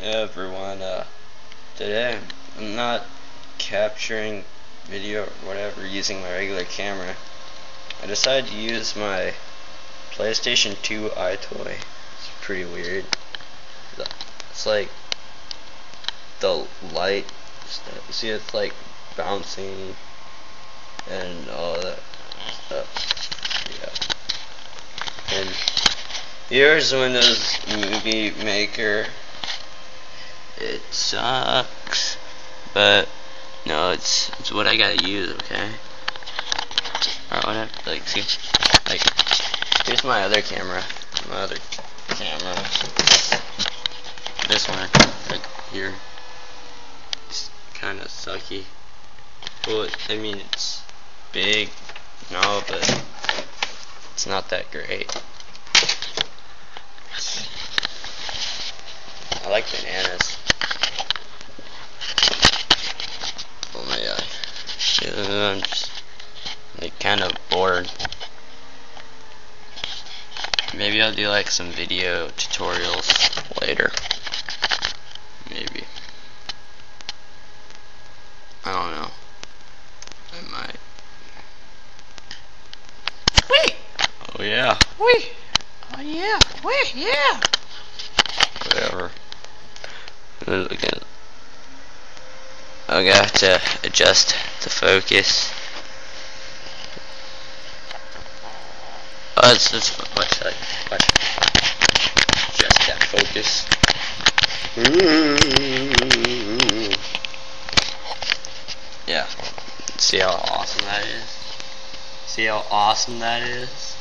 Everyone, today I'm not capturing video or whatever using my regular camera. I decided to use my PlayStation 2 iToy. It's pretty weird. It's like the light, see, it's like bouncing and all that stuff. Yeah. And here's Windows Movie Maker. It sucks, but no, it's what I gotta use, okay? Alright, whatever. Like, see, like, here's my other camera. This one, right here. It's kind of sucky. Well, I mean, it's big, no, but it's not that great. I like bananas. Oh my god. I'm just like kind of bored. Maybe I'll do like some video tutorials later. Maybe. I don't know. I might. Wait! Oh yeah. Wait! Oh yeah! Wait! Yeah! Whatever. Again, I'm gonna have to adjust the focus. Oh, it's watch. Adjust that focus. Yeah. See how awesome that is? See how awesome that is?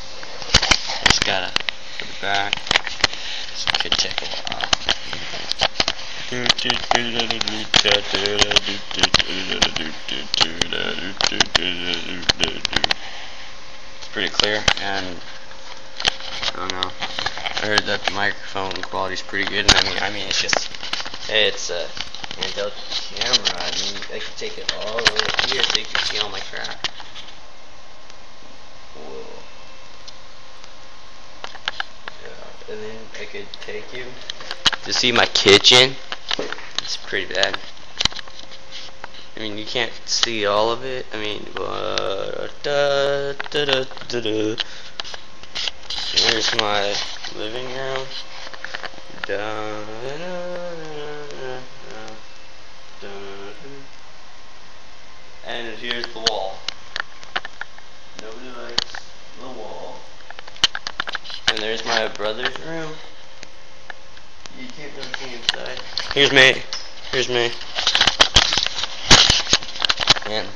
Just gotta put it back. This could take a while. It's pretty clear, and I don't know. I heard that the microphone quality is pretty good, and I mean, it's just, hey, it's a handheld camera. I mean, I can take it all the way up here so you can see all my crap. Whoa. Yeah, and then I could take you to see my kitchen. It's pretty bad. I mean, you can't see all of it. I mean, here's my living room. And here's the wall. Nobody likes the wall. And there's my brother's room. You can't really see inside. Here's me. And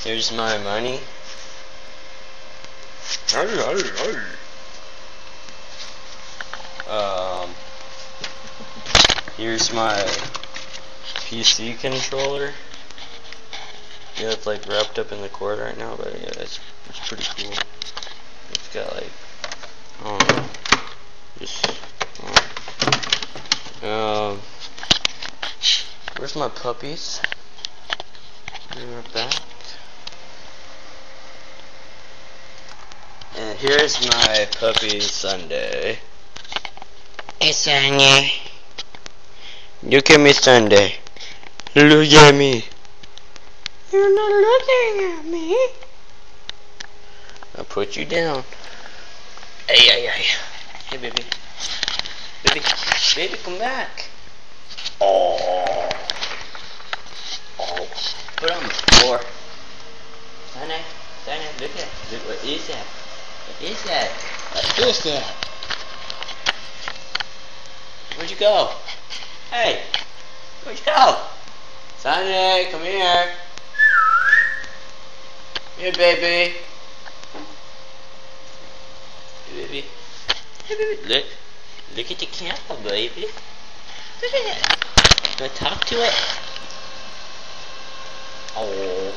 here's my money. Here's my PC controller. Yeah, it's like wrapped up in the cord right now, but yeah, it's pretty cool. It's got like, where's my puppies? They're back. And here's my puppy Sunday. Hey Sunday. Look at me Sunday. Look at me. You're not looking at me. I'll put you down. Hey, baby. Baby, come back. Oh. Put it on the floor. Sunday, look at it. Look, what is that? What is that? What is that? Where'd you go? Hey, where'd you go? Sunday, come here. Here, baby. Hey, baby. Look at the camera, baby. Look at it. Wanna talk to it? Oh.